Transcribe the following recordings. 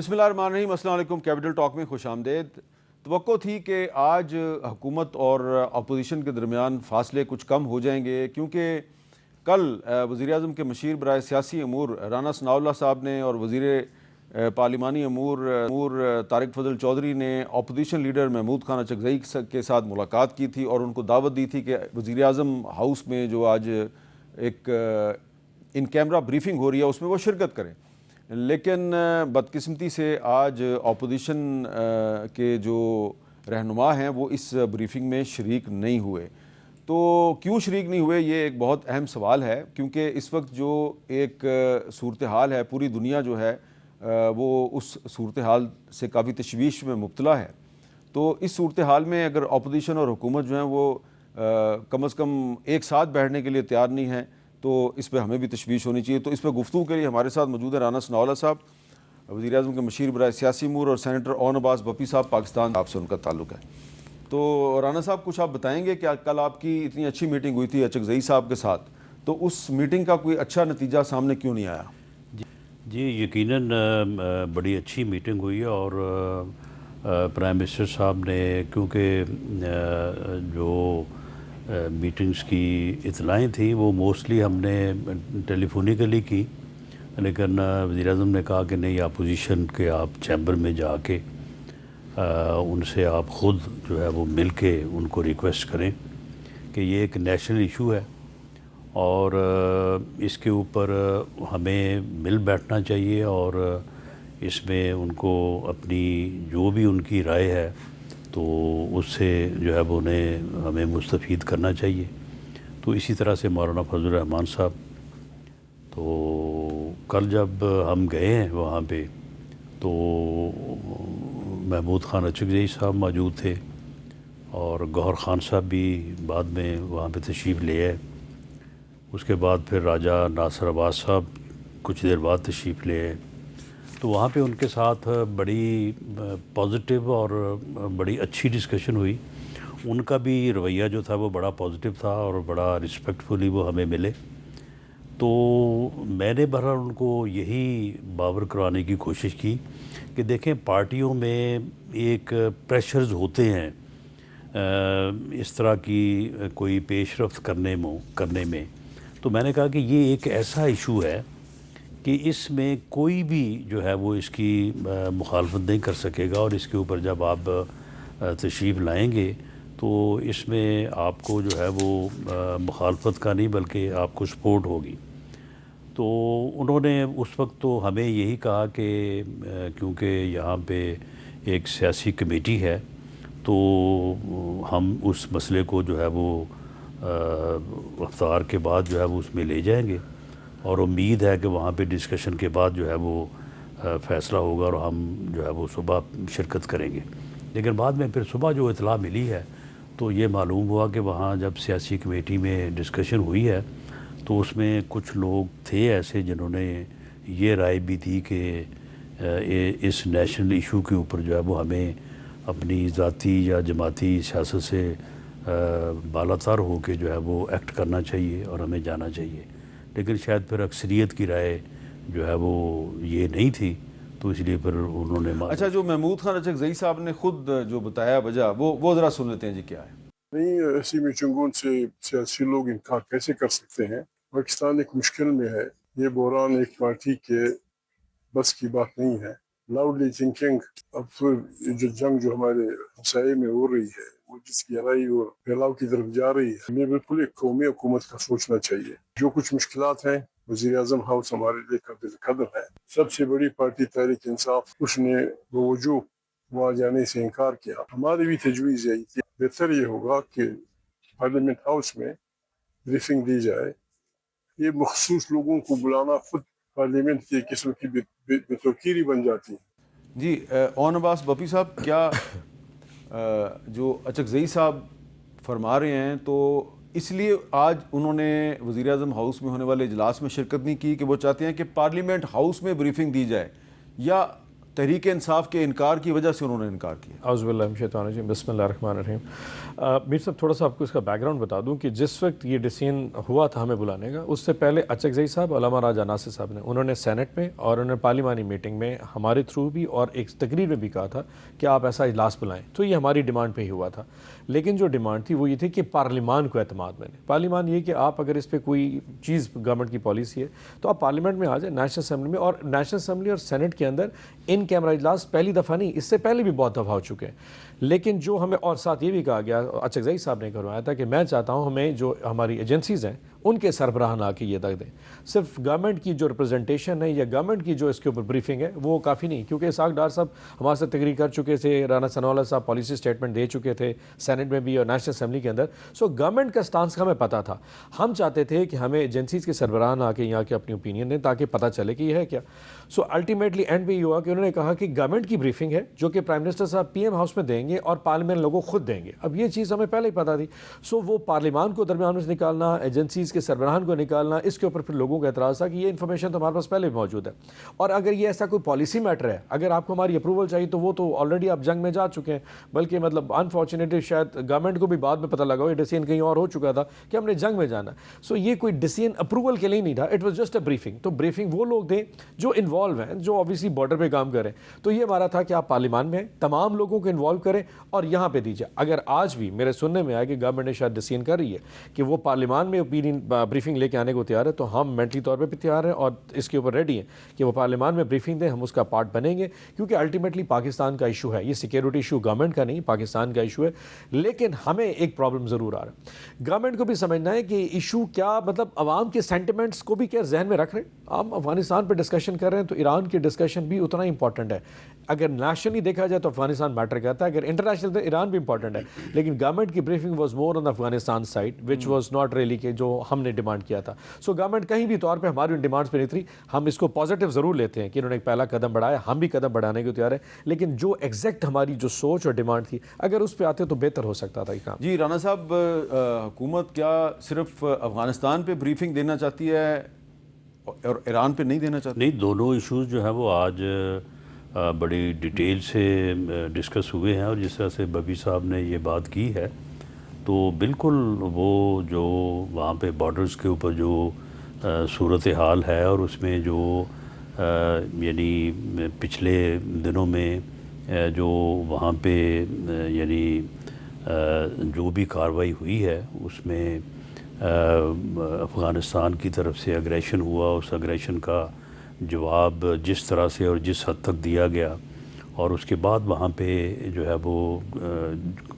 بسم اللہ الرحمن الرحیم۔ السلام علیکم۔ کیپٹل ٹاک میں خوش آمدید۔ توقع تھی کہ آج حکومت اور اپوزیشن کے درمیان فاصلے کچھ کم ہو جائیں گے، کیونکہ کل وزیراعظم کے مشیر برائے سیاسی امور رانا ثناء اللہ صاحب نے اور وزیر پارلیمانی امور طارق فضل چودھری نے اپوزیشن لیڈر محمود خان اچکزئی کے ساتھ ملاقات کی تھی اور ان کو دعوت دی تھی کہ وزیراعظم ہاؤس میں جو آج ایک ان کیمرہ بریفنگ ہو رہی ہے اس میں وہ شرکت کریں، لیکن بدقسمتی سے آج اپوزیشن کے جو رہنما ہیں وہ اس بریفنگ میں شریک نہیں ہوئے۔ تو کیوں شریک نہیں ہوئے، یہ ایک بہت اہم سوال ہے، کیونکہ اس وقت جو ایک صورتحال ہے، پوری دنیا جو ہے وہ اس صورتحال سے کافی تشویش میں مبتلا ہے۔ تو اس صورتحال میں اگر اپوزیشن اور حکومت جو ہیں وہ کم از کم ایک ساتھ بیٹھنے کے لیے تیار نہیں ہیں تو اس پہ ہمیں بھی تشویش ہونی چاہیے۔ تو اس پہ گفتگو کے لیے ہمارے ساتھ موجود ہیں رانا ثناء اللہ صاحب، وزیر اعظم کے مشیر برائے سیاسی امور، اور سینیٹر اون عباس بپی صاحب، پاکستان آپ سے ان کا تعلق ہے۔ تو رانا صاحب کچھ آپ بتائیں گے کہ کل آپ کی اتنی اچھی میٹنگ ہوئی تھی اچکزئی صاحب کے ساتھ، تو اس میٹنگ کا کوئی اچھا نتیجہ سامنے کیوں نہیں آیا؟ جی یقیناً بڑی اچھی میٹنگ ہوئی ہے، اور پرائم منسٹر صاحب نے کیونکہ جو میٹنگز کی اطلاعیں تھیں وہ موسٹلی ہم نے ٹیلی فونیکلی کی، لیکن وزیر اعظم نے کہا کہ نہیں، اپوزیشن کے آپ چیمبر میں جا کے ان سے آپ خود جو ہے وہ مل کے ان کو ریکویسٹ کریں کہ یہ ایک نیشنل ایشو ہے اور اس کے اوپر ہمیں مل بیٹھنا چاہیے، اور اس میں ان کو اپنی جو بھی ان کی رائے ہے تو اس سے جو ہے وہ انہیں ہمیں مستفید کرنا چاہیے۔ تو اسی طرح سے مولانا فضل الرحمان صاحب، تو کل جب ہم گئے ہیں وہاں پہ تو محمود خان اچکزئی صاحب موجود تھے اور گوہر خان صاحب بھی بعد میں وہاں پہ تشریف لے آئے۔ اس کے بعد پھر راجہ ناصر عباس صاحب کچھ دیر بعد تشریف لے آئے۔ تو وہاں پہ ان کے ساتھ بڑی پازیٹیو اور بڑی اچھی ڈسکشن ہوئی۔ ان کا بھی رویہ جو تھا وہ بڑا پازیٹیو تھا اور بڑا رسپیکٹفلی وہ ہمیں ملے۔ تو میں نے بہرحال ان کو یہی باور کروانے کی کوشش کی کہ دیکھیں، پارٹیوں میں ایک پریشرز ہوتے ہیں اس طرح کی کوئی پیش رفت کرنے میں، تو میں نے کہا کہ یہ ایک ایسا ایشو ہے کہ اس میں کوئی بھی جو ہے وہ اس کی مخالفت نہیں کر سکے گا، اور اس کے اوپر جب آپ تشریف لائیں گے تو اس میں آپ کو جو ہے وہ مخالفت کا نہیں بلکہ آپ کو سپورٹ ہوگی۔ تو انہوں نے اس وقت تو ہمیں یہی کہا کہ کیونکہ یہاں پہ ایک سیاسی کمیٹی ہے تو ہم اس مسئلے کو جو ہے وہ افطار کے بعد جو ہے وہ اس میں لے جائیں گے، اور امید ہے کہ وہاں پہ ڈسکشن کے بعد جو ہے وہ فیصلہ ہوگا اور ہم جو ہے وہ صبح شرکت کریں گے۔ لیکن بعد میں پھر صبح جو اطلاع ملی ہے تو یہ معلوم ہوا کہ وہاں جب سیاسی کمیٹی میں ڈسکشن ہوئی ہے تو اس میں کچھ لوگ تھے ایسے جنہوں نے یہ رائے بھی دی کہ اس نیشنل ایشو کے اوپر جو ہے وہ ہمیں اپنی ذاتی یا جماعتی سیاست سے بالاتر ہو کے جو ہے وہ ایکٹ کرنا چاہیے اور ہمیں جانا چاہیے۔ لیکن شاید پھر اکثریت کی رائے جو ہے وہ یہ نہیں تھی، تو اس لیے پھر انہوں نے اچھا، جو محمود خان اچکزئی صاحب نے خود جو بتایا وجہ وہ ذرا سن لیتے ہیں جی، کیا ہے؟ نہیں، ایسی میٹنگوں سے سیاسی لوگ انکار کیسے کر سکتے ہیں؟ پاکستان ایک مشکل میں ہے، یہ بحران ایک پارٹی کے بس کی بات نہیں ہے۔ لاؤڈلی تھنکنگ، اب پھر جو جنگ جو ہمارے ہمسائے میں ہو رہی ہے وہ جس کی گہرائی اور پھیلاؤ کی طرف جا رہی ہے، ہمیں بالکل ایک قومی حکومت کا سوچنا چاہیے۔ جو کچھ مشکلات ہیں، وزیر اعظم ہاؤس ہمارے لیے قابل قدر ہے۔ سب سے بڑی پارٹی تحریک انصاف، اس نے بوجوہ وہاں جانے سے انکار کیا۔ ہماری بھی تجویز ہے کہ بہتر یہ ہوگا کہ پارلیمنٹ ہاؤس میں بریفنگ دی جائے۔ یہ مخصوص لوگوں کو بلانا خود پارلیمنٹ کی قسم کی بے بن جاتی ہے۔ جی اون عباس بپی صاحب، کیا جو اچکزئی صاحب فرما رہے ہیں تو اس لیے آج انہوں نے وزیر اعظم ہاؤس میں ہونے والے اجلاس میں شرکت نہیں کی کہ وہ چاہتے ہیں کہ پارلیمنٹ ہاؤس میں بریفنگ دی جائے، یا تحریک انصاف کے انکار کی وجہ سے انہوں نے انکار کیا؟ اعوذ باللہ من الشیطان الرجیم، بسم اللہ الرحمن الرحیم۔ میر صاحب تھوڑا سا آپ کو اس کا بیک گراؤنڈ بتا دوں کہ جس وقت یہ ڈیسیژن ہوا تھا ہمیں بلانے کا، اس سے پہلے اچکزئی صاحب، علامہ راجہ ناصر صاحب نے، انہوں نے سینٹ میں اور انہوں نے پارلیمانی میٹنگ میں ہمارے تھرو بھی اور ایک تقریر میں بھی کہا تھا کہ آپ ایسا اجلاس بلائیں، تو یہ ہماری ڈیمانڈ پہ ہی ہوا تھا۔ لیکن جو ڈیمانڈ تھی وہ یہ تھی کہ پارلیمان کو اعتماد میں لیں۔ پارلیمان یہ کہ آپ اگر اس پہ کوئی چیز گورنمنٹ کی پالیسی ہے تو آپ پارلیمنٹ میں آ جائیں، نیشنل اسمبلی میں، اور نیشنل اسمبلی اور سینٹ کے اندر ان کیمرہ اجلاس پہلی دفعہ نہیں، اس سے پہلے بھی بہت دفعہ ہو چکے ہیں۔ لیکن جو ہمیں، اور ساتھ یہ بھی کہا گیا، اچکزئی صاحب نے کروایا تھا کہ میں چاہتا ہوں ہمیں جو ہماری ایجنسیز ہیں ان کے سربراہان آ کے یہ تک دیں، صرف گورنمنٹ کی جو ریپرزنٹیشن ہے یا گورنمنٹ کی جو اس کے اوپر بریفنگ ہے وہ کافی نہیں، کیونکہ اسحاق ڈار صاحب ہمارے ساتھ تقریر کر چکے تھے، رانا ثناء اللہ صاحب پالیسی اسٹیٹمنٹ دے چکے تھے سینٹ میں بھی اور نیشنل اسمبلی کے اندر، سو گورنمنٹ کا سٹانس ہمیں پتہ تھا۔ ہم چاہتے تھے کہ ہمیں ایجنسیز کے سربراہان آ کے یہاں کے اپنی اوپینین دیں تاکہ پتہ چلے کہ یہ ہے کیا۔ سو الٹیمیٹلی اینڈ پہ یہ ہوا کہ انہوں نے کہا کہ گورنمنٹ کی بریفنگ ہے جو کہ پرائم منسٹر صاحب پی ایم ہاؤس میں دیں گے اور پارلیمنٹ لوگوں خود دیں گے۔ اب یہ چیز ہمیں پہلے ہی پتہ تھی، سو وہ پارلیمان کو درمیان میں سے نکالنا، ایجنسیز کے سربراہان کو نکالنا، اس کے اوپر پھر لوگوں کا اعتراض تھا کہ یہ انفارمیشن تو ہمارے پاس پہلے بھی موجود ہے، اور اگر یہ ایسا کوئی پالیسی میٹر ہے، اگر آپ کو ہماری اپروول چاہیے تو وہ تو آلریڈی آپ جنگ میں جا چکے ہیں، بلکہ مطلب انفارچونیٹلی شاید گورنمنٹ کو بھی بعد میں پتہ لگا ہو، یہ ڈیسیژن کہیں اور ہو چکا تھا کہ ہم نے جنگ میں جانا ہے۔ سو یہ کوئی ڈیسیژن اپروول کے لیے نہیں تھا، it was just a briefing. تو بریفنگ وہ لوگ دیں جو انوالو ہیں، جو obviously بارڈر پہ کام کریں۔ تو یہ ہمارا تھا کہ آپ پارلیمان میں تمام لوگوں کو انوالو کریں اور یہاں پہ دیجیے۔ اگر آج بھی میرے سننے میں آئے کہ گورنمنٹ نے شاید ڈیسیژن کر رہی ہے کہ وہ پارلیمان میں اوپینین بریفنگ لے کے آنے کو تیار ہے، تو ہم مینٹلی طور پہ بھی تیار ہیں اور اس کے اوپر ریڈی ہیں کہ وہ پارلیمان میں بریفنگ دیں، ہم اس کا پارٹ بنیں گے، کیونکہ الٹیمیٹلی پاکستان کا ایشو ہے، یہ سیکیورٹی ایشو گورنمنٹ کا نہیں، پاکستان کا ایشو ہے۔ لیکن ہمیں ایک پرابلم ضرور آ رہا ہے، گورنمنٹ کو بھی سمجھنا ہے کہ ایشو کیا، مطلب عوام کے سینٹیمنٹس کو بھی کیا ذہن میں رکھ رہے ہیں۔ ہم افغانستان پہ ڈسکشن کر رہے ہیں تو ایران کی ڈسکشن بھی اتنا ہی امپورٹنٹ ہے۔ اگر نیشنلی دیکھا جائے تو افغانستان میٹر کرتا ہے، اگر انٹرنیشنل تو ایران بھی امپورٹنٹ ہے، لیکن گورنمنٹ کی briefing was more on Afghanistan side which was not really کہ جو ہم نے ڈیمانڈ کیا تھا۔ سو گورنمنٹ کہیں بھی طور پہ ہماری ان ڈیمانڈس پہ نہیں تھی، ہم اس کو پازیٹیو ضرور لیتے ہیں کہ انہوں نے ایک پہلا قدم بڑھایا، ہم بھی قدم بڑھانے کو تیار ہیں، لیکن جو ایگزیکٹ ہماری جو سوچ اور ڈیمانڈ تھی اگر اس پہ آتے تو بہتر ہو سکتا تھا یہ کام۔ جی رانا صاحب، حکومت کیا صرف افغانستان پہ بریفنگ دینا چاہتی ہے اور ایران پہ نہیں دینا چاہتی؟ نہیں، دونوں ایشوز جو ہیں وہ آج بڑی ڈیٹیل سے ڈسکس ہوئے ہیں، اور جس طرح سے ببی صاحب نے یہ بات کی ہے تو بالکل وہ جو وہاں پہ بارڈرز کے اوپر جو صورتحال ہے اور اس میں جو یعنی پچھلے دنوں میں جو وہاں پہ یعنی جو بھی کارروائی ہوئی ہے اس میں افغانستان کی طرف سے اگریشن ہوا، اس اگریشن کا جواب جس طرح سے اور جس حد تک دیا گیا، اور اس کے بعد وہاں پہ جو ہے وہ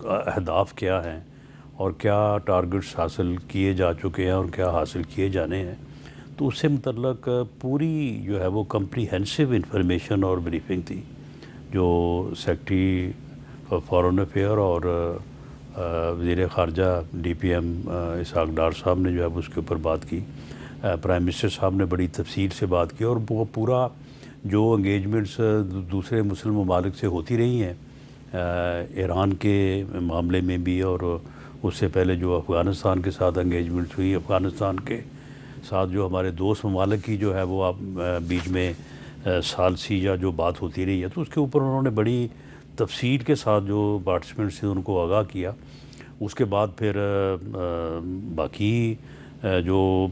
اہداف کیا ہیں اور کیا ٹارگٹس حاصل کیے جا چکے ہیں اور کیا حاصل کیے جانے ہیں، تو اس سے متعلق پوری جو ہے وہ کمپریہنسو انفارمیشن اور بریفنگ تھی جو سیکرٹری فارن افیئر اور وزیر خارجہ D P M Ishaq Dar صاحب نے جو ہے اس کے اوپر بات کی، پرائم منسٹر صاحب نے بڑی تفصیل سے بات کی، اور وہ پورا جو انگیجمنٹس دوسرے مسلم ممالک سے ہوتی رہی ہیں ایران کے معاملے میں بھی، اور اس سے پہلے جو افغانستان کے ساتھ انگیجمنٹس ہوئی، افغانستان کے ساتھ جو ہمارے دوست ممالک کی جو ہے وہ بیچ میں ثالثی یا جو بات ہوتی رہی ہے، تو اس کے اوپر انہوں نے بڑی تفصیل کے ساتھ جو پارٹیسپینٹس تھے ان کو آگاہ کیا۔ اس کے بعد پھر باقی جو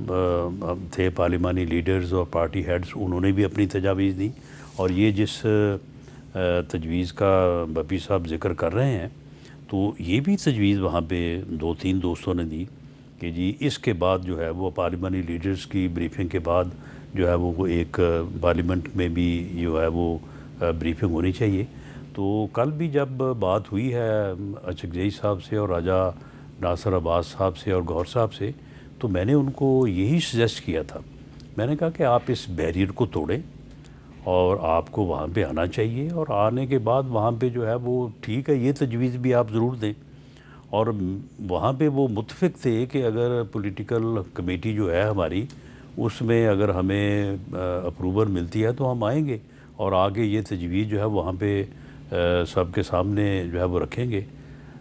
تھے پارلیمانی لیڈرز اور پارٹی ہیڈز، انہوں نے بھی اپنی تجاویز دی، اور یہ جس تجویز کا بپی صاحب ذکر کر رہے ہیں تو یہ بھی تجویز وہاں پہ 2-3 دوستوں نے دی کہ جی اس کے بعد جو ہے وہ پارلیمانی لیڈرز کی بریفنگ کے بعد جو ہے وہ ایک پارلیمنٹ میں بھی جو ہے وہ بریفنگ ہونی چاہیے۔ تو کل بھی جب بات ہوئی ہے اچکزئی صاحب سے اور راجہ ناصر عباس صاحب سے اور گور صاحب سے، تو میں نے ان کو یہی سجیسٹ کیا تھا، میں نے کہا کہ آپ اس بیریئر کو توڑیں اور آپ کو وہاں پہ آنا چاہیے، اور آنے کے بعد وہاں پہ جو ہے وہ ٹھیک ہے یہ تجویز بھی آپ ضرور دیں، اور وہاں پہ وہ متفق تھے کہ اگر پولیٹیکل کمیٹی جو ہے ہماری اس میں اگر ہمیں اپروول ملتی ہے تو ہم آئیں گے اور آگے یہ تجویز جو ہے وہاں پہ سب کے سامنے جو ہے وہ رکھیں گے۔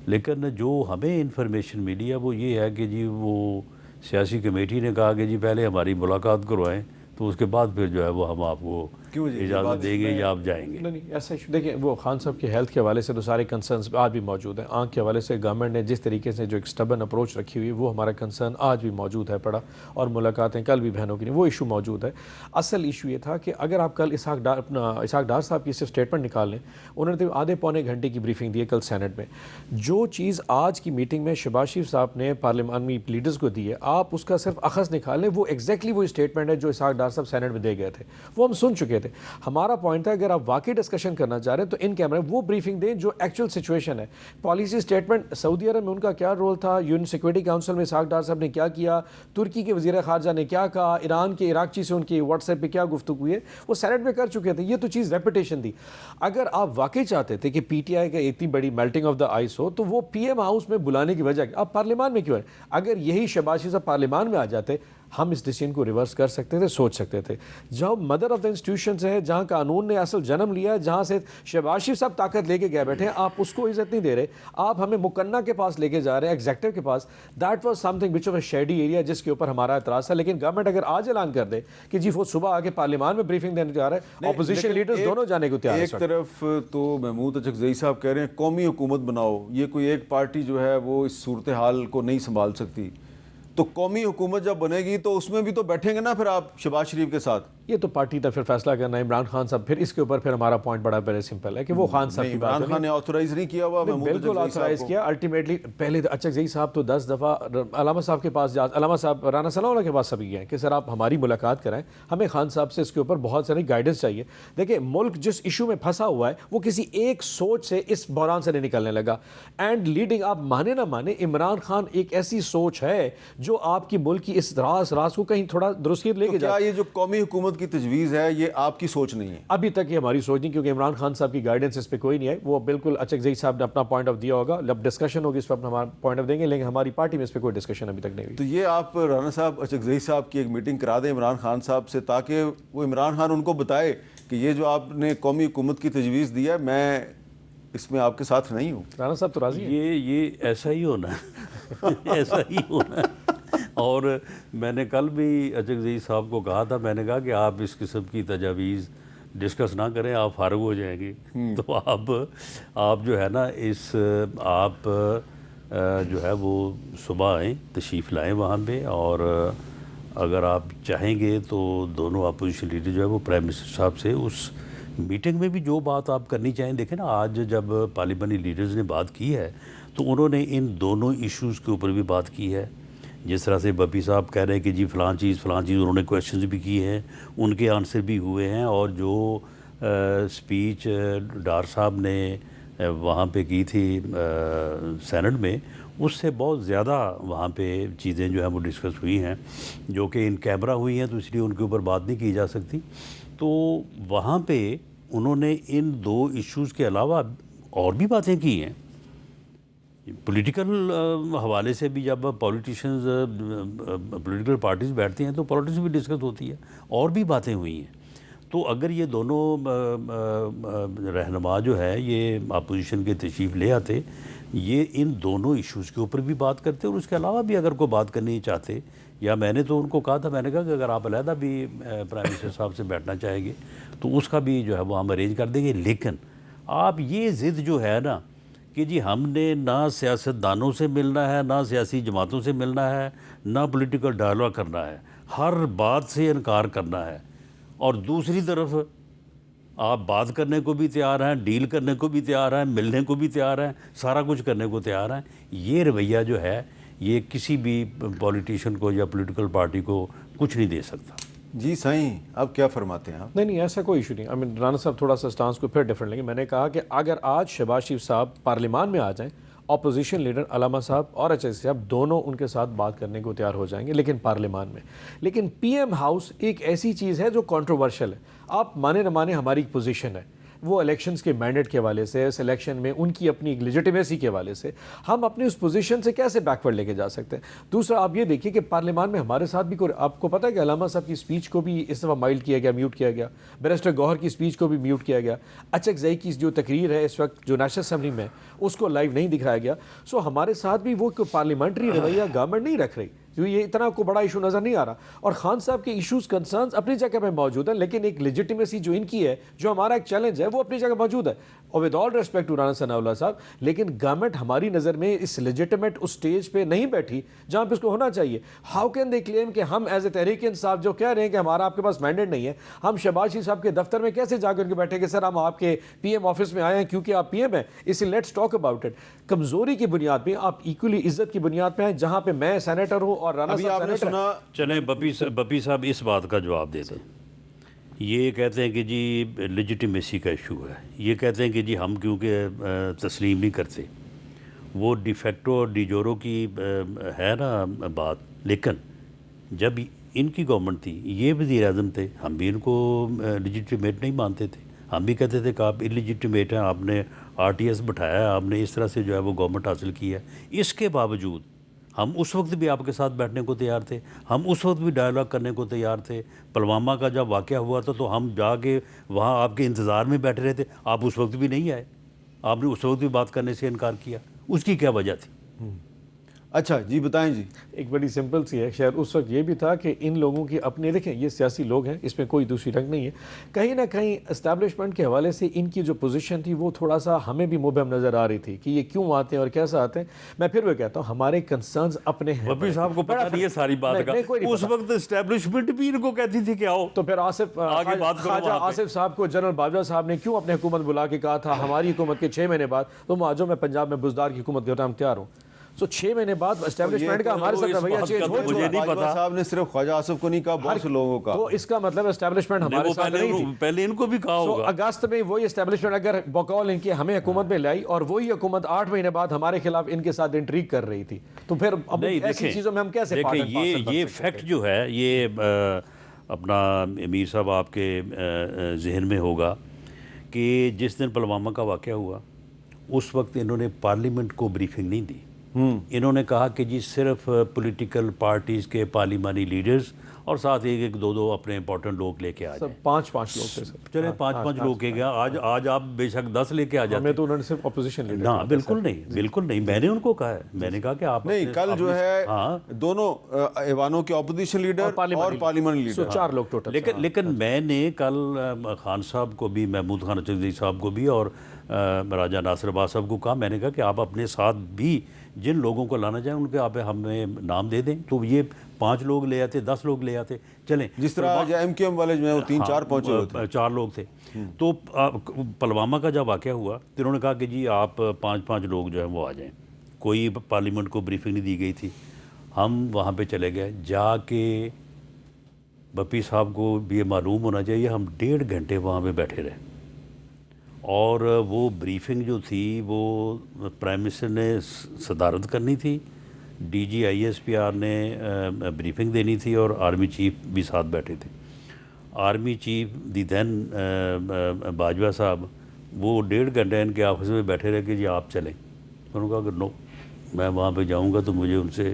لیکن جو ہمیں انفارمیشن ملی ہے وہ یہ ہے کہ جی وہ سیاسی کمیٹی نے کہا کہ جی پہلے ہماری ملاقات کروائیں تو اس کے بعد پھر جو ہے وہ ہم آپ کو کیوں جی اجازت دیں گے یا آپ جائیں گے؟ نہیں ایسا ایشو دیکھیں، وہ خان صاحب کے ہیلتھ کے حوالے سے تو سارے کنسرنس آج بھی موجود ہیں. آنکھ کے حوالے سے گورنمنٹ نے جس طریقے سے جو ایک اسٹبن اپروچ رکھی ہوئی ہے وہ ہمارا کنسرن آج بھی موجود ہے پڑا، اور ملاقاتیں کل بھی بہنوں کی نہیں، وہ ایشو موجود ہے. اصل ایشو یہ تھا کہ اگر آپ کل اسحاق ڈار صاحب کی صرف اسٹیٹمنٹ نکال لیں، انہوں نے آدھے پونے گھنٹے کی بریفنگ دی ہے کل سینٹ میں. جو چیز آج کی میٹنگ میں شہباز شریف صاحب نے پارلیمانی لیڈرز کو دی ہے، آپ اس کا صرف اخذ نکال لیں، وہ ایگزیکٹلی وہ اسٹیٹمنٹ ہے جو اسحاق ڈار صاحب سینٹ میں دے گئے تھے، وہ ہم سن چکے تھے. ہمارا پوائنٹ تھا اگر آپ واقعی ڈسکشن کرنا چاہ رہے ہیں تو ان کیمرے وہ بریفنگ دیں جو ایکچوئل سچویشن ہے. پالیسی اسٹیٹمنٹ سعودی عرب میں ان کا کیا رول تھا، یون سیکورٹی کاؤنسل میں اسحاق ڈار صاحب نے کیا کیا، ترکی کے وزیر خارجہ نے کیا کہا، ایران کے عراقچی سے ان کی واٹس ایپ پہ کیا گفتگو ہوئی ہے، وہ سینٹ میں کر چکے تھے. یہ تو چیز ریپیٹیشن تھی. اگر آپ واقعی چاہتے تھے کہ پی ٹی آئی کا اتنی بڑی میلٹنگ آف دا آئس ہو تو وہ پی ایم ہاؤس میں بلانے کی وجہ آپ پارلیمان میں کیوں ہے؟ اگر یہی شہباز شریف صاحب پارلیمان میں آ جاتے ہم اس ڈیسیژن کو ریورس کر سکتے تھے، سوچ سکتے تھے. جہاں مدر آف دا انسٹیٹیوشنز ہے، جہاں قانون نے اصل جنم لیا ہے، جہاں سے شہباز شریف صاحب طاقت لے کے گئے بیٹھے ہیں، آپ اس کو عزت نہیں دے رہے. آپ ہمیں مکنہ کے پاس لے کے جا رہے ہیں، ایگزیکٹو کے پاس. That was something which of a shady area جس کے اوپر ہمارا اعتراض تھا. لیکن گورنمنٹ اگر آج اعلان کر دے کہ جی وہ صبح آ کے پارلیمان میں بریفنگ دینے جا رہے ہیں، اپوزیشن لیڈرز دونوں جانے کو تیار ہیں. ایک طرف تو محمود اچکزئی صاحب کہہ رہے ہیں قومی حکومت بناؤ، یہ کوئی ایک پارٹی جو ہے وہ اس صورتحال کو نہیں سنبھال سکتی، تو قومی حکومت جب بنے گی تو اس میں بھی تو بیٹھیں گے نا پھر آپ شہباز شریف کے ساتھ. یہ تو پارٹی کا پھر فیصلہ کرنا ہے عمران خان صاحب. پھر اس کے اوپر پھر ہمارا پوائنٹ بڑا بڑا سمپل ہے کہ وہ خان صاحب کی بات ہے. عمران خان نے آتھورائز نہیں کیا ہوا، بالکل آتھورائز کیا الٹیمیٹلی. پہلے اچکزئی صاحب تو 10 دفعہ علامہ صاحب کے پاس علامہ صاحب رانا ثناء اللہ کے پاس سبھی گئے کہ سر آپ ہماری ملاقات کرائیں، ہمیں خان صاحب سے اس کے اوپر بہت ساری گائیڈنس چاہیے. دیکھیں ملک جس ایشو میں پھنسا ہوا ہے وہ کسی ایک سوچ سے اس بحران سے نہیں نکلنے لگا. اینڈ لیڈنگ آپ مانے نہ مانے عمران خان ایک ایسی سوچ ہے جو آپ کی ملک کی اس راز کو کہیں تھوڑا درستگیر لے کے جائے. کیا یہ جو قومی حکومت کی تجویز ہے یہ آپ کی سوچ نہیں ہے؟ ابھی تک یہ ہماری سوچ نہیں، کیونکہ عمران خان صاحب کی گائیڈنس اس پہ کوئی نہیں ہے. وہ بالکل اچکزئی صاحب نے اپنا پوائنٹ آف دیا ہوگا، جب ڈسکشن ہوگی اس پہ اپنا ہمارا پوائنٹ آف دیں گے، لیکن ہماری پارٹی میں اس پہ کوئی ڈسکشن ابھی تک نہیں ہوئی. تو یہ آپ رانا صاحب اچکزئی صاحب کی ایک میٹنگ کرا دیں عمران خان صاحب سے، تاکہ وہ عمران خان ان کو بتائے کہ یہ جو آپ نے قومی حکومت کی تجویز دی ہے میں اس میں آپ کے ساتھ نہیں ہوں. رانا صاحب تو راضی ہیں. یہ ایسا ہی ہونا ہے ایسا ہی ہونا ہے. اور میں نے کل بھی اچکزئی صاحب کو کہا تھا، میں نے کہا کہ آپ اس قسم کی تجاویز ڈسکس نہ کریں، آپ فارغ ہو جائیں گے. تو آپ جو ہے نا آپ جو ہے وہ صبح آئیں، تشریف لائیں وہاں پہ، اور اگر آپ چاہیں گے تو دونوں اپوزیشن لیڈر جو ہے وہ پرائم منسٹر صاحب سے اس میٹنگ میں بھی جو بات آپ کرنی چاہیں. دیکھیں نا آج جب پارلیمانی لیڈرز نے بات کی ہے تو انہوں نے ان دونوں ایشوز کے اوپر بھی بات کی ہے. جس طرح سے بپی صاحب کہہ رہے ہیں کہ جی فلاں چیز انہوں نے کویشچنز بھی کیے ہیں، ان کے آنسر بھی ہوئے ہیں، اور جو سپیچ ڈار صاحب نے وہاں پہ کی تھی سینٹ میں، اس سے بہت زیادہ وہاں پہ چیزیں جو ہیں وہ ڈسکس ہوئی ہیں جو کہ ان کیمرہ ہوئی ہیں، تو اس لیے ان کے اوپر بات نہیں کی جا سکتی. تو وہاں پہ انہوں نے ان دو ایشوز کے علاوہ اور بھی باتیں کی ہیں. پولیٹیکل حوالے سے بھی جب پولیٹیشنز پولیٹیکل پارٹیز بیٹھتی ہیں تو پالیٹکس بھی ڈسکس ہوتی ہے، اور بھی باتیں ہوئی ہیں. تو اگر یہ دونوں رہنما جو ہے یہ اپوزیشن کے تشریف لے آتے، یہ ان دونوں ایشوز کے اوپر بھی بات کرتے، اور اس کے علاوہ بھی اگر کوئی بات کرنی چاہتے، یا میں نے تو ان کو کہا تھا، میں نے کہا کہ اگر آپ علیحدہ بھی پرائم منسٹر صاحب سے بیٹھنا چاہیں گے تو اس کا بھی جو ہے وہ ہم ارینج کر دیں گے. لیکن آپ یہ ضد جو ہے نا کہ جی ہم نے نہ سیاست دانوں سے ملنا ہے، نہ سیاسی جماعتوں سے ملنا ہے، نہ پولیٹیکل ڈائلاگ کرنا ہے، ہر بات سے انکار کرنا ہے، اور دوسری طرف آپ بات کرنے کو بھی تیار ہیں، ڈیل کرنے کو بھی تیار ہیں، ملنے کو بھی تیار ہیں، سارا کچھ کرنے کو تیار ہیں. یہ رویہ جو ہے یہ کسی بھی پولیٹیشین کو یا پولیٹیکل پارٹی کو کچھ نہیں دے سکتا. جی سائیں اب کیا فرماتے ہیں آپ؟ نہیں ایسا کوئی ایشو نہیں. رانا صاحب تھوڑا سا سٹانس کو پھر ڈیفرنٹ لیں گے. میں نے کہا کہ اگر آج شہباز شریف صاحب پارلیمان میں آ جائیں، اپوزیشن لیڈر علامہ صاحب اور اچکزئی صاحب دونوں ان کے ساتھ بات کرنے کو تیار ہو جائیں گے، لیکن پارلیمان میں. لیکن پی ایم ہاؤس ایک ایسی چیز ہے جو کنٹروورشل ہے. آپ مانے نہ مانے ہماری ایک پوزیشن ہے، وہ الیکشنز کے مینڈیٹ کے حوالے سے، اس الیکشن میں ان کی اپنی لیجیٹیمیسی کے حوالے سے ہم اپنی اس پوزیشن سے کیسے بیکورڈ لے کے جا سکتے ہیں. دوسرا آپ یہ دیکھیے کہ پارلیمان میں ہمارے ساتھ بھی آپ کو پتہ ہے کہ علامہ صاحب کی اسپیچ کو بھی اس دفعہ مائلڈ کیا گیا، میوٹ کیا گیا. بیرسٹر گوہر کی اسپیچ کو بھی میوٹ کیا گیا. اچکزئی کی جو تقریر ہے اس وقت جو نیشنل اسمبلی میں، اس کو لائیو نہیں دکھایا گیا. سو ہمارے ساتھ بھی وہ پارلیمنٹری رویہ گورنمنٹ نہیں رکھ رہی. کیونکہ یہ اتنا کو بڑا ایشو نظر نہیں آ رہا. اور خان صاحب کے ایشوز کنسرنز اپنی جگہ پہ موجود ہیں, لیکن ایک لیجیٹیمیسی جو ان کی ہے, جو ہمارا ایک چیلنج ہے, وہ اپنی جگہ موجود ہے. اور with all respect to Rana Sanaullah sahib, لیکن گورنمنٹ ہماری نظر میں اس لیجیٹیمیٹ اس سٹیج پہ نہیں بیٹھی جہاں پہ اس کو ہونا چاہیے. ہاؤ کین دے کلیم کہ ہم ایز اے تحریک انصاف جو کہہ رہے ہیں کہ ہمارا آپ کے پاس مینڈیٹ نہیں ہے, ہم شہباز شریف صاحب کے دفتر میں کیسے جا کر کے بیٹھے کہ سر ہم آپ کے پی ایم آفس میں آئے ہیں کیونکہ آپ پی ایم ہیں, اس لیے لیٹس ٹاک اباؤٹ اٹ. کمزوری کی بنیاد پہ آپ ایکولی عزت کی بنیاد پہ ہیں, جہاں پہ میں سینیٹر ہوں اور رانا صاحب سینیٹر ہیں. چلیں بپی صاحب اس بات کا جواب دے دیں. یہ کہتے ہیں کہ جی لیجیٹیمیسی کا ایشو ہے, یہ کہتے ہیں کہ جی ہم کیونکہ تسلیم نہیں کرتے, وہ ڈی فیکٹو اور ڈی جورو کی ہے نا بات. لیکن جب ان کی گورنمنٹ تھی, یہ وزیر اعظم تھے, ہم بھی ان کو لیجیٹیمیٹ نہیں مانتے تھے. ہم بھی کہتے تھے کہ آپ انلیجیٹیمیٹ ہیں, آپ نے آر ٹی ایس بٹھایا ہے, آپ نے اس طرح سے جو ہے وہ گورنمنٹ حاصل کی ہے. اس کے باوجود ہم اس وقت بھی آپ کے ساتھ بیٹھنے کو تیار تھے, ہم اس وقت بھی ڈائیلاگ کرنے کو تیار تھے. پلوامہ کا جب واقعہ ہوا تھا تو ہم جا کے وہاں آپ کے انتظار میں بیٹھے رہے تھے, آپ اس وقت بھی نہیں آئے, آپ نے اس وقت بھی بات کرنے سے انکار کیا. اس کی کیا وجہ تھی؟ اچھا جی بتائیں جی. ایک بڑی سمپل سی ہے, شاید اس وقت یہ بھی تھا کہ ان لوگوں کی اپنے, دیکھیں یہ سیاسی لوگ ہیں, اس میں کوئی دوسری رنگ نہیں ہے, کہیں نہ کہیں اسٹیبلشمنٹ کے حوالے سے ان کی جو پوزیشن تھی وہ تھوڑا سا ہمیں بھی مبہم نظر آ رہی تھی کہ یہ کیوں آتے ہیں اور کیسا آتے ہیں. میں پھر وہ کہتا ہوں ہمارے کنسرنز اپنے ہیں. وپی صاحب کو پتہ نہیں ہے ساری بات کا, اس وقت اسٹیبلشمنٹ بھی ان کو کہتی تھی کہ آؤ. تو پھر خواجہ آصف صاحب کو جنرل باجوہ صاحب نے کیوں اپنے حکومت بلا کے کہا تھا ہماری حکومت کے 6 مہینے بعد تم آ جاؤ, میں پنجاب میں بزدار کی حکومت کے ہم تیار ہوں. سو 6 مہینے بعد اسٹیبلشمنٹ کا ہمارے ساتھ رویہ چینج ہو چکا. مجھے نہیں پتا, صاحب نے صرف خواجہ آصف کو نہیں کہا, بہت سے لوگوں کا. تو اس کا مطلب اسٹیبلشمنٹ ہمارے ساتھ نہیں تھی. پہلے ان کو بھی کہا ہوگا. اگست میں وہی اسٹیبلشمنٹ اگر بقول ان کی ہمیں حکومت میں لائی اور وہی حکومت 8 مہینے بعد ہمارے خلاف ان کے ساتھ انٹریگ کر رہی تھی, تو پھر اب ایسی چیزوں میں ہم کیسے پارٹ دیکھیں یہ فیکٹ جو ہے یہ اپنا امیر صاحب آپ کے ذہن میں ہوگا کہ جس دن پلوامہ کا واقعہ ہوا اس وقت انہوں نے پارلیمنٹ کو بریفنگ نہیں دی. انہوں نے کہا کہ جی صرف پولیٹیکل پارٹیز کے پارلیمانی لیڈرز اور ساتھ ایک دو اپنے امپورٹنٹ لوگ لے کے آ جائیں. 5 لوگ تھے سر. چلے 5 لوگ کے گیا, آج آپ بے شک 10 لے کے آ جاتے. ہمیں تو انہوں نے صرف اپوزیشن لیڈر. ہاں بالکل نہیں, میں نے ان کو کہا ہے, میں نے کہا کہ آپ نہیں, کل جو ہے دونوں ایوانوں کے اپوزیشن لیڈر اور پارلیمنٹ لیڈر 4 لوگ ٹوٹل. لیکن میں نے کل خان صاحب کو بھی, محمود خان اچکزئی صاحب کو بھی اور راجہ ناصر عباس صاحب کو کہا, میں نے کہا کہ آپ اپنے ساتھ بھی جن لوگوں کو لانا چاہیں ان کے آپ ہمیں نام دے دیں. تو یہ 5 لوگ لے آتے, 10 لوگ لے آتے, چلیں جس طرح ایم کیو ایم والے جو ہیں 3-4 پہنچے ہوتے, 4 لوگ تھے. تو پلوامہ کا جب واقعہ ہوا تو انہوں نے کہا کہ جی آپ 5 لوگ جو ہیں وہ آ جائیں. کوئی پارلیمنٹ کو بریفنگ نہیں دی گئی تھی. ہم وہاں پہ چلے گئے, جا کے بپی صاحب کو بھی یہ معلوم ہونا چاہیے, ہم 1.5 گھنٹے وہاں پہ بیٹھے رہے. اور وہ بریفنگ جو تھی وہ پرائم منسٹر نے صدارت کرنی تھی, D G I S P R نے بریفنگ دینی تھی, اور آرمی چیف بھی ساتھ بیٹھے تھے. Army chief the then Bajwa صاحب وہ 1.5 گھنٹے ان کے آفس میں بیٹھے رہے کہ جی آپ چلیں. انہوں نے کہا کہ نو, میں وہاں پہ جاؤں گا تو مجھے ان سے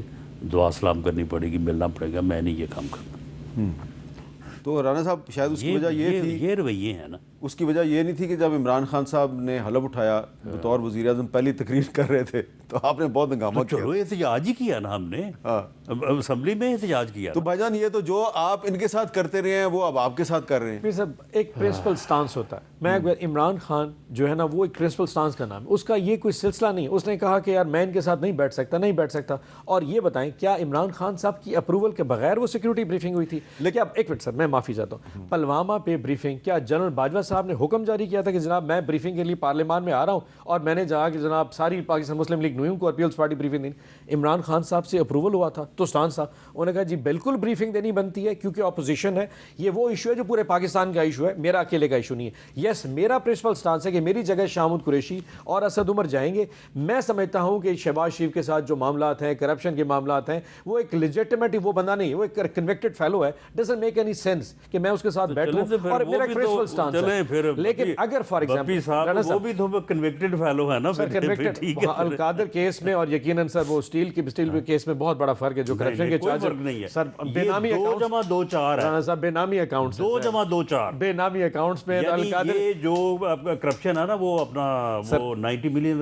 دعا سلام کرنی پڑے گی, ملنا پڑے گا, میں نہیں یہ کام کرنا. تو رانا صاحب شاید اس کی وجہ یہ تھی, یہ رویے ہیں نا, اس کی وجہ یہ نہیں تھی کہ جب عمران خان صاحب نے حلف اٹھایا بطور وزیر اعظم پہلی تقریر کر رہے تھے تو آپ نے بہت ہنگامہ کیا. چلو احتجاج ہی کیا نا ہم نے, اسمبلی میں احتجاج کیا. تو بھائی جان یہ تو جو آپ ان کے ساتھ کرتے رہے ہیں وہ اب آپ کے ساتھ کر رہے ہیں. پھر سب ایک پرنسپل سٹانس ہوتا ہے. میں عمران خان جو ہے نا وہ ایک پرنسپل سٹانس کا نام ہے, اس کا یہ کوئی سلسلہ نہیں. اس نے کہا کہ یار میں ان کے ساتھ نہیں بیٹھ سکتا. اور یہ بتائیں کیا عمران خان صاحب کی اپروول کے بغیر وہ سیکورٹی بریفنگ ہوئی تھی؟ لیکن اب ایک منٹ سر, میں معافی چاہتا ہوں, پلوامہ پہ بریفنگ کیا جنرل باجوہ صاحب نے حکم جاری کیا تھا کہ جناب میں بریفنگ کے لیے پارلیمان میں آ رہا ہوں اور میں نے جہاں کہ جناب ساری پاکستان مسلم لیگ نون کو اور پیپلز پارٹی بریفنگ دینی؟ عمران خان صاحب سے اپروول ہوا تھا تو سٹانس تھا, انہوں نے کہا جی بالکل بریفنگ دینی بنتی ہے کیونکہ اپوزیشن ہے, یہ وہ ایشو ہے جو پورے پاکستان کا ایشو ہے, میرا اکیلے کا ایشو نہیں ہے. یس میرا پرنسپل سٹانس ہے کہ میری جگہ شاہ محمود قریشی اور اسد عمر جائیں گے. میں سمجھتا ہوں کہ شہباز شریف کے ساتھ جو معاملات ہیں, کرپشن کے معاملات ہیں, وہ ایک لیجیٹمیٹ وہ بندہ نہیں ہے, وہ ایک کنوکٹڈ فیلو ہے. ڈزنٹ میک اینی سینس کہ میں اس کے ساتھ بیٹھوں اور میرا پرنسپل سٹانس ہے. لیکن اگر فار ایگزامپل وہ بھی تو کنوکٹڈ فیلو ہے نا, القادر کیس میں, اور یقیناً سر وہ اسٹیل کیس میں بہت بڑا فرق ہے جو کرپشن کے چارج سر بے نامی اکاؤنٹس 2+2=4 بے نامی اکاؤنٹس میں القادر جو کرپشن ہے نا وہ اپنا وہ 90 million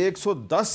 110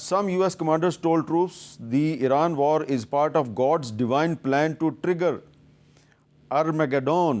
some US commanders told troops the Iran war is part of God's divine plan to trigger Armageddon,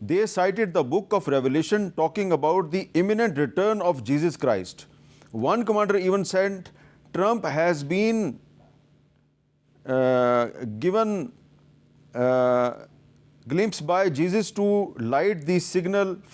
They cited the book of Revelation talking about the imminent return of Jesus Christ. One commander even said Trump has been given glimpse by Jesus to light the signal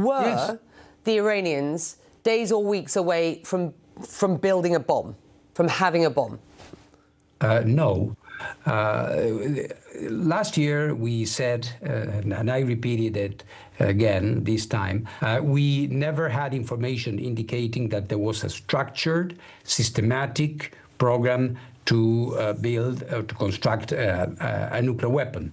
Were the Iranians days or weeks away from building a bomb, from having a bomb? No. Last year we said, and I repeated it again this time, we never had information indicating that there was a structured, systematic program to build or to construct a nuclear weapon.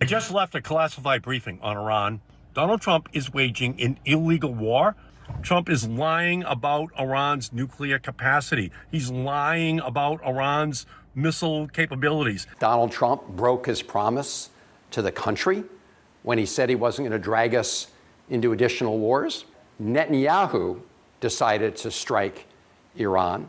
I just left a classified briefing on Iran. Donald Trump is waging an illegal war. Trump is lying about Iran's nuclear capacity. He's lying about Iran's missile capabilities. Donald Trump broke his promise to the country when he said he wasn't going to drag us into additional wars. Netanyahu decided to strike Iran.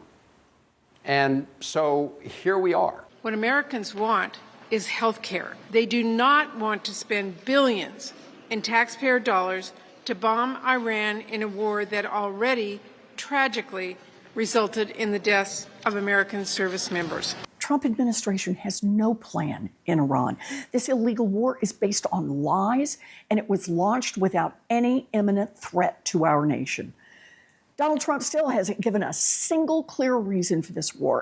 And so here we are. What Americans want is health care. They do not want to spend billions in taxpayer dollars to bomb Iran in a war that already tragically resulted in the deaths of American service members. Trump administration has no plan in Iran. This illegal war is based on lies, and it was launched without any imminent threat to our nation. Donald Trump still hasn't given a single clear reason for this war.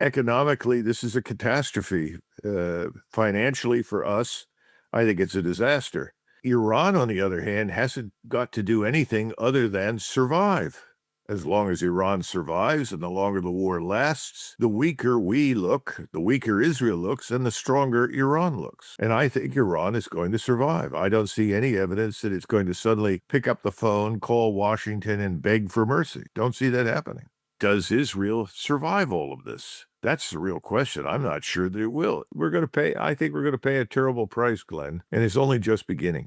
Economically, this is a catastrophe. Financially for us, I think it's a disaster. Iran, on the other hand, hasn't got to do anything other than survive. As long as Iran survives and the longer the war lasts, the weaker we look, the weaker Israel looks, and the stronger Iran looks. And I think Iran is going to survive. I don't see any evidence that it's going to suddenly pick up the phone, call Washington, and beg for mercy. Don't see that happening. Does Israel survive all of this? That's the real question. I'm not sure that it will. I think we're going to pay a terrible price, Glenn, and it's only just beginning.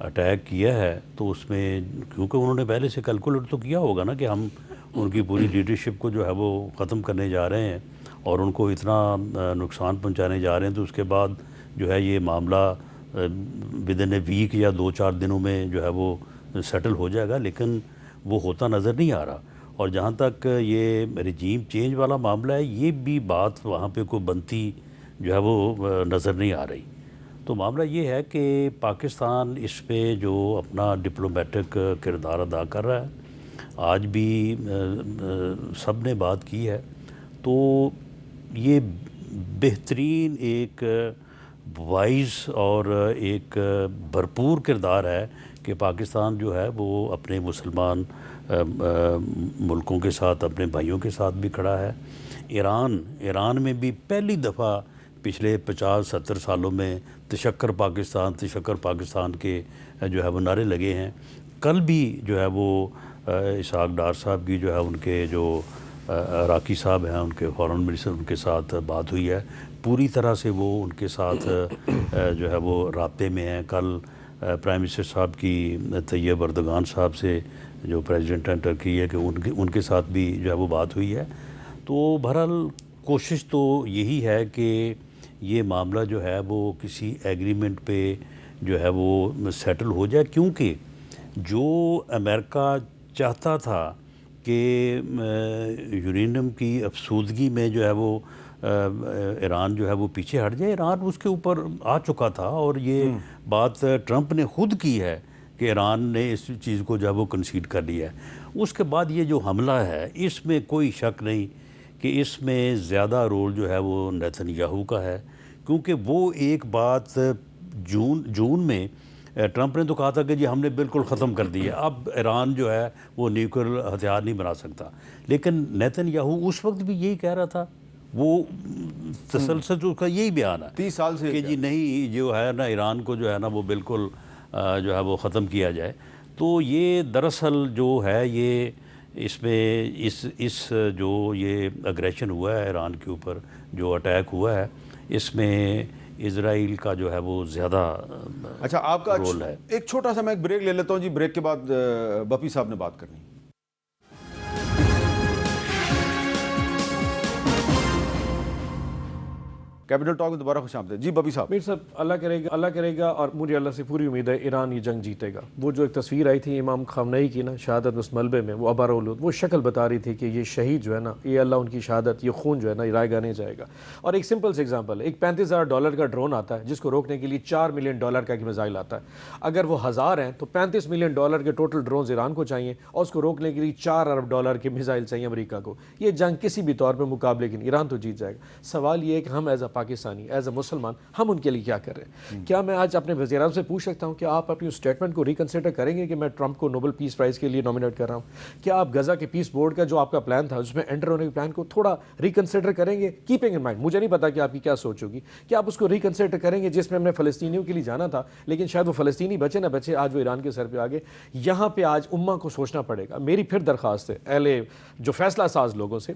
Attack کیا ہے تو اس میں کیونکہ انہوں نے پہلے سے calculate تو کیا ہوگا نا کہ ہم ان کی پوری لیڈرشپ کو جو ہے وہ ختم کرنے جا رہے ہیں اور ان کو اتنا نقصان پہنچانے جا رہے ہیں، تو اس کے بعد جو ہے یہ معاملہ ودن اے ویک یا 2-4 دنوں میں جو ہے وہ سیٹل ہو جائے گا، لیکن وہ ہوتا نظر نہیں آ رہا۔ اور جہاں تک یہ رجیم چینج والا معاملہ ہے، یہ بھی بات وہاں پہ کوئی بنتی جو ہے وہ نظر نہیں آ رہی۔ تو معاملہ یہ ہے کہ پاکستان اس پہ جو اپنا ڈپلومیٹک کردار ادا کر رہا ہے، آج بھی سب نے بات کی ہے، تو یہ بہترین ایک وائز اور ایک بھرپور کردار ہے کہ پاکستان جو ہے وہ اپنے مسلمان ملکوں کے ساتھ، اپنے بھائیوں کے ساتھ بھی کھڑا ہے۔ ایران میں بھی پہلی دفعہ پچھلے 50-70 سالوں میں تشکر پاکستان کے جو ہے وہ نعرے لگے ہیں۔ کل بھی جو ہے وہ اسحاق ڈار صاحب کی جو ہے ان کے جو راکی صاحب ہیں، ان کے فارن منسٹر، ان کے ساتھ بات ہوئی ہے، پوری طرح سے وہ ان کے ساتھ جو ہے وہ رابطے میں ہیں۔ کل پرائم منسٹر صاحب کی طیب اردگان صاحب سے جو پریزیڈنٹ ہیں ٹرکی ہے کہ ان کے ساتھ بھی جو ہے وہ بات ہوئی ہے۔ تو بہرحال کوشش تو یہی ہے کہ یہ معاملہ جو ہے وہ کسی ایگریمنٹ پہ جو ہے وہ سیٹل ہو جائے، کیونکہ جو امریکہ چاہتا تھا کہ یورینیم کی افسودگی میں جو ہے وہ ایران جو ہے وہ پیچھے ہٹ جائے، ایران اس کے اوپر آ چکا تھا، اور یہ بات ٹرمپ نے خود کی ہے کہ ایران نے اس چیز کو جو ہے وہ کنسیڈ کر لیا ہے۔ اس کے بعد یہ جو حملہ ہے، اس میں کوئی شک نہیں کہ اس میں زیادہ رول جو ہے وہ نیتن یاہو کا ہے، کیونکہ وہ ایک بات جون میں ٹرمپ نے تو کہا تھا کہ جی ہم نے بالکل ختم کر دیا، اب ایران جو ہے وہ نیوکلیئر ہتھیار نہیں بنا سکتا، لیکن نیتن یاہو اس وقت بھی یہی کہہ رہا تھا، وہ تسلسل اس کا یہی بیان ہے 30 سال سے کہ جی نہیں جو ہے نا ایران کو جو ہے نا وہ بالکل جو ہے وہ ختم کیا جائے۔ تو یہ دراصل جو ہے یہ اس میں اس جو یہ اگریشن ہوا ہے ایران کے اوپر، جو اٹیک ہوا ہے، اس میں اسرائیل کا جو ہے وہ زیادہ اچھا آپ کا رول ہے۔ ایک چھوٹا سا میں ایک بریک لے لیتا ہوں جی، بریک کے بعد بپی صاحب نے بات کرنی۔ کیپٹل ٹاک میں دوبارہ خوش آمدید جی بپی صاحب۔ میر صاحب اللہ کرے گا اور مجھے اللہ سے پوری امید ہے ایران یہ جنگ جیتے گا۔ وہ جو ایک تصویر آئی تھی امام خامنئی کی نا شہادت اس ملبے میں، وہ ابارولود، وہ شکل بتا رہی تھی کہ یہ شہید جو ہے نا، یہ اللہ ان کی شہادت، یہ خون جو ہے نا یہ رائے گاہ نہیں جائے گا۔ اور ایک سمپل سے ایگزامپل، ایک $35,000 کا ڈرون آتا ہے جس کو روکنے کے لیے $4 ملین کا ایک میزائل آتا ہے۔ اگر وہ 1000 ہیں تو $35 ملین کے ٹوٹل ڈرونز ایران کو چاہیے، اور اس کو روکنے کے لیے $4 ارب کے میزائل چاہیے امریکہ کو۔ یہ جنگ کسی بھی طور پہ مقابلے کی نہیں، ایران تو جیت جائے گا۔ سوال یہ ہے کہ ہم as a Pakistani, as a مسلمان، ہم ان کے لیے کیا کر رہے ہیں؟ کیا میں آج اپنے وزیر اعظم سے پوچھ سکتا ہوں کہ آپ اپنی اسٹیٹمنٹ کو ریکنسیڈر کریں گے کہ میں ٹرمپ کو نوبل پیس پرائز کے لیے نامینیٹ کر رہا ہوں؟ کیا آپ غزہ کے پیس بورڈ کا جو آپ کا پلان تھا اس میں انٹر ہونے کے پلان کو تھوڑا ریکنسیڈر کریں گے؟ کیپنگ ان مائنڈ، مجھے نہیں پتا کہ آپ کی کیا سوچ ہوگی، کیا آپ اس کو ریکنسیڈر کریں گے جس میں ہم نے فلسطینیوں کے لیے جانا تھا، لیکن شاید وہ فلسطینی بچے نہ بچے، آج وہ ایران کے سر پہ آگے۔ یہاں پہ آج امہ کو سوچنا پڑے گا۔ میری پھر درخواست ہے اہل جو فیصلہ ساز لوگوں سے،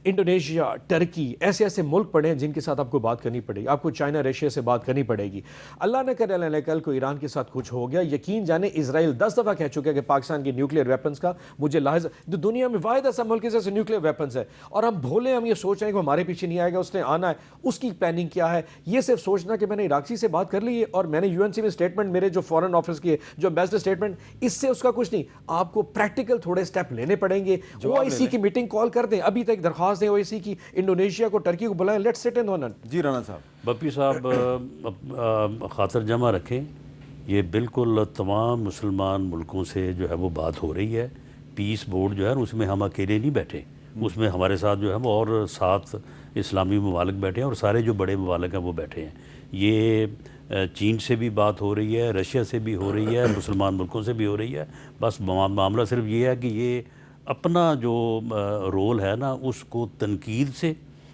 انڈونیشیا، ٹرکی، ایسے ملک پڑے ہیں جن کے ساتھ آپ کو بات کرنی پڑے گی، آپ کو چائنا، رشیا سے بات کرنی پڑے گی۔ اللہ نہ کرے اللہ کل کو ایران کے ساتھ کچھ ہو گیا، یقین جانے اسرائیل 10 دفعہ کہہ چکا ہے کہ پاکستان کے نیوکلیئر ویپنز کا مجھے لاحظ، دنیا میں واحد ایسا ملک ہے جیسے نیوکلیئر ویپنز ہے، اور ہم بھولے، ہم یہ سوچ رہے ہیں کہ ہمارے پیچھے نہیں آئے گا، اس نے آنا ہے، اس کی پلاننگ کیا ہے؟ یہ صرف سوچنا کہ میں نے عراقی سے بات کر لی ہے اور میں نے یو این سی میں اسٹیٹمنٹ، میرے جو فارن آفس کی جو ایمبیسڈر اسٹیٹمنٹ، اس سے اس کا کچھ نہیں۔ آپ کو پریکٹیکل تھوڑے اسٹیپ لینے پڑیں گے۔ او آئی سی کی میٹنگ کال کر دیں، ابھی تک درخواست ہے او آئی سی کی، انڈونیشیا کو، ٹرکی کو بلائیں، لیٹس سٹ ان آن۔ جی رانا صاحب۔ بپی صاحب خاطر جمع رکھیں، یہ بالکل تمام مسلمان ملکوں سے جو ہے وہ بات ہو رہی ہے۔ پیس بورڈ جو ہے اس میں ہم اکیلے نہیں بیٹھے، اس میں ہمارے ساتھ جو ہے وہ اور 7 اسلامی ممالک بیٹھے ہیں، اور سارے جو بڑے ممالک ہیں وہ بیٹھے ہیں۔ یہ چین سے بھی بات ہو رہی ہے، رشیا سے بھی ہو رہی ہے، مسلمان ملکوں سے بھی ہو رہی ہے۔ بس معاملہ صرف یہ ہے کہ یہ اپنا جو رول ہے نا اس کو تنقید سے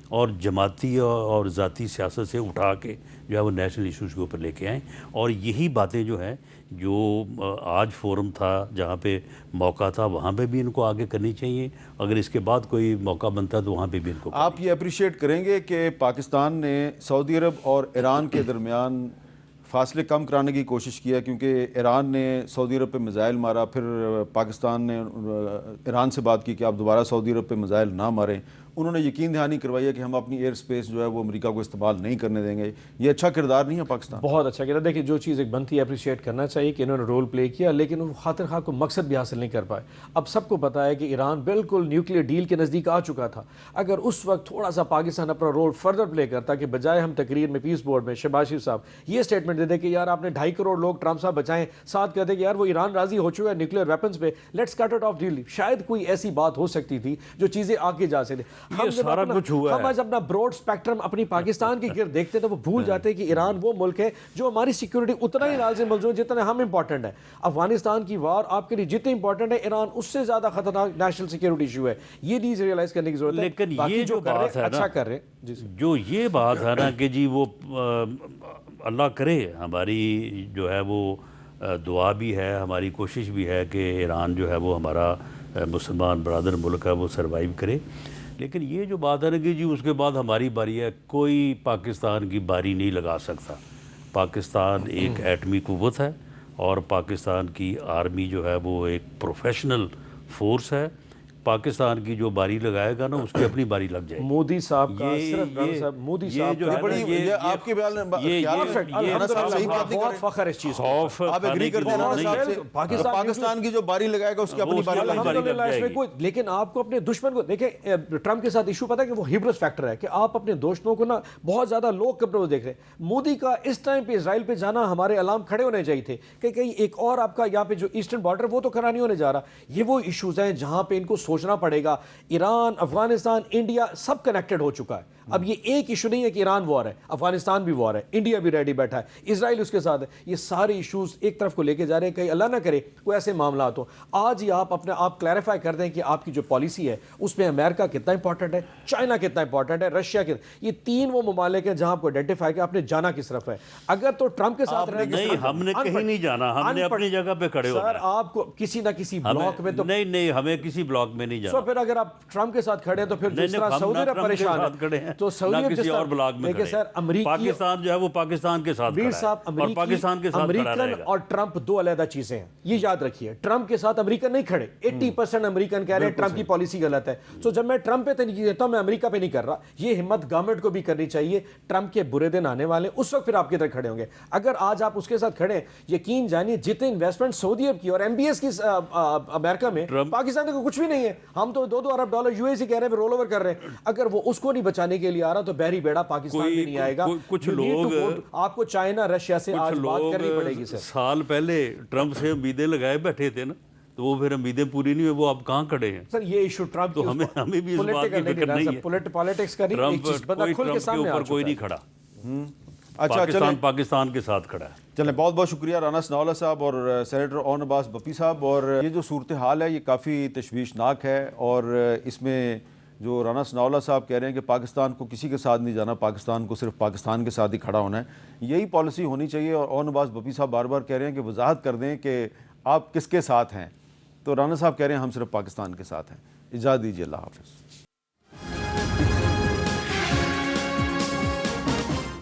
اور جماعتی اور ذاتی سیاست سے اٹھا کے جو ہے وہ نیشنل ایشوز کے اوپر لے کے آئیں، اور یہی باتیں جو ہیں جو آج فورم تھا جہاں پہ موقع تھا وہاں پہ بھی ان کو آگے کرنی چاہیے، اگر اس کے بعد کوئی موقع بنتا ہے تو وہاں پہ بھی ان کو آپ یہ اپریشیٹ کریں گے کہ پاکستان نے سعودی عرب اور ایران کے درمیان فاصلے کم کرانے کی کوشش کیا، کیونکہ ایران نے سعودی عرب پہ میزائل مارا، پھر پاکستان نے ایران سے بات کی کہ آپ دوبارہ سعودی عرب پہ میزائل نہ ماریں. انہوں نے یقین دہانی کروائی ہے کہ ہم اپنی ایئر سپیس جو ہے وہ امریکہ کو استعمال نہیں کرنے دیں گے. یہ اچھا کردار نہیں ہے پاکستان؟ بہت اچھا کردار. دیکھیں جو چیز ایک بنتی ہے اپریشیٹ کرنا چاہیے کہ انہوں نے رول پلے کیا، لیکن وہ خاطر خواہ کو مقصد بھی حاصل نہیں کر پائے. اب سب کو پتا ہے کہ ایران بالکل نیوکلیئر ڈیل کے نزدیک آ چکا تھا. اگر اس وقت تھوڑا سا پاکستان اپنا رول فردر پلے کرتا کہ بجائے ہم تقریر میں پیس بورڈ میں شہباز شریف صاحب یہ اسٹیٹمنٹ دے دے کہ یار آپ نے 2.5 کروڑ لوگ ٹرمپ صاحب بچائیں، ساتھ کہتے کہ یار وہ ایران راضی ہو چکا ہے نیوکلیئر ویپنز پہ، let's cut it off deal, شاید کوئی ایسی بات ہو سکتی تھی جو چیزیں آگے جا سکتے. ہم آج اپنا براڈ اسپیکٹرم اپنی پاکستان کی گرد دیکھتے تو وہ بھول جاتے ہیں کہ ایران وہ ملک ہے جو ہماری سیکیورٹی اتنا ہی لازم ملزوم جتنا ہم امپورٹنٹ ہے. افغانستان کی وار آپ کے لیے جتنی امپورٹنٹ ہے، ایران اس سے زیادہ خطرناک نیشنل سیکیورٹی ایشو ہے. یہ چیز ریئلائز کرنے کی ضرورت ہے. لیکن یہ جو بات ہے اچھا کر رہے ہیں جو یہ بات ہے نا کہ جی وہ اللہ کرے ہماری جو ہے وہ دعا بھی ہے، ہماری کوشش بھی ہے کہ ایران جو ہے وہ ہمارا مسلمان برادر ملک ہے وہ سروائیو کرے. لیکن یہ جو بات ہے نا کہ جی اس کے بعد ہماری باری ہے، کوئی پاکستان کی باری نہیں لگا سکتا. پاکستان ایک ایٹمی قوت ہے اور پاکستان کی آرمی جو ہے وہ ایک پروفیشنل فورس ہے. پاکستان کی جو باری لگائے گا نا اس کی اپنی باری لگ جائے گی. مودی صاحب کا صرف مودی صاحب جو بڑی یہ آپ کے بیان بہت فخر اس چیز آپ ایگری کرتے ہیں پاکستان کی جو باری لگائے گا اس کی اپنی باری لگ جائے گی. لیکن آپ کو اپنے دشمن کو دیکھیں، ٹرمپ کے ساتھ ایشو پتا ہے کہ وہ ہیبرس فیکٹر ہے کہ آپ اپنے دوستوں کو نا بہت زیادہ لوگ کپڑے دیکھ رہے ہیں. مودی کا اس ٹائم پہ اسرائیل پہ جانا ہمارے علام کھڑے ہونے چاہیے تھے کہ کہیں ایک اور آپ کا یہاں پہ جو ایسٹرن بارڈر وہ تو کھڑا نہیں ہونے جا رہا. یہ وہ ایشوز ہیں جہاں پہ ان کو سوچنا پڑے گا. ایران، افغانستان، انڈیا سب کنیکٹڈ ہو چکا ہے. اب یہ ایک ایشو نہیں ہے کہ ایران وار ہے، افغانستان بھی وار ہے، انڈیا بھی ریڈی بیٹھا ہے، اسرائیل اس کے ساتھ ہے. یہ سارے ایشوز ایک طرف کو لے کے جا رہے ہیں. کہیں اللہ نہ کرے کوئی ایسے معاملات ہو. آج ہی آپ اپنے آپ کلیریفائی کر دیں کہ آپ کی جو پالیسی ہے اس میں امریکہ کتنا امپورٹنٹ ہے، چائنا کتنا امپورٹنٹ ہے، رشیا کتنا. یہ 3 وہ ممالک ہیں جہاں آپ کو آئیڈینٹیفائی کہ آپ نے جانا کس طرف ہے. اگر تو ٹرمپ کے ساتھ نہیں، ہم نے کہیں نہیں جانا، ہم نے اپنی جگہ پہ کھڑے ہونا ہے. سر آپ کو کسی نہ کسی بلاک میں تو نہیں ہمیں کسی بلاک میں نہیں جانا. پھر اگر آپ ٹرمپ کے ساتھ کھڑے ہیں تو پھر جس طرح سعودی عرب پریشان ہے تو سعودی عرب اور بلاک میں کھڑے. پاکستان جو ہے وہ پاکستان کے ساتھ کھڑا ہے اور پاکستان کے ساتھ کھڑا رہے گا. اور ٹرمپ 2 علیحدہ چیزیں ہیں، یہ یاد رکھیے. ٹرمپ کے ساتھ امریکن نہیں کھڑے. 80% امریکن کہہ رہے ہیں ٹرمپ کی پالیسی غلط ہے. سو جب میں ٹرمپ پہ تنقید دیتا ہوں میں امریکہ پہ نہیں کر رہا. یہ ہمت گورنمنٹ کو بھی کرنی چاہیے. ٹرمپ کے برے دن آنے والے اس وقت پھر آپ کی طرح کھڑے ہوں گے. اگر آج آپ اس کے ساتھ کھڑے ہیں، یقین جانیے جتنے انویسٹمنٹ سعودی عرب کی اور MBS کی امریکہ میں، پاکستان کو کچھ بھی نہیں ہے. ہم تو $2 ارب UAE سے کہہ رہے ہیں رول اوور کر رہے ہیں. اگر وہ اس کو نہیں بچانے کے لیے آ رہا تو بحری بیڑا پاکستان میں نہیں آئے گا. کچھ لوگ آپ کو چائنا رشیا سے آج بات کرنی پڑے گی. سر سال پہلے ٹرمپ سے امیدیں لگائے بیٹھے تھے نا، تو وہ پھر امیدیں پوری نہیں ہوئی. وہ اب کہاں کھڑے ہیں؟ سر یہ ایشو ٹرمپ تو ہمیں بھی اس بات کی فکر نہیں ہے. پولیٹکس کا نہیں، ایک چیز بندہ کھل کے سامنے آ چکا ہے. کوئی نہیں کھڑا. اچھا پاکستان کے ساتھ کھڑا ہے. چلیں، بہت بہت شکریہ رانا ثناءاللہ صاحب اور سینیٹر اون عباس بپی صاحب. اور یہ جو صورتحال ہے یہ کافی تشویشناک ہے، اور اس میں جو رانا ثناءاللہ صاحب کہہ رہے ہیں کہ پاکستان کو کسی کے ساتھ نہیں جانا، پاکستان کو صرف پاکستان کے ساتھ ہی کھڑا ہونا ہے، یہی پالیسی ہونی چاہیے. اور اون عباس بپی صاحب بار بار کہہ رہے ہیں کہ وضاحت کر دیں کہ آپ کس کے ساتھ ہیں. تو رانا صاحب کہہ رہے ہیں ہم صرف پاکستان کے ساتھ ہیں. اجازت دیجیے، اللہ حافظ.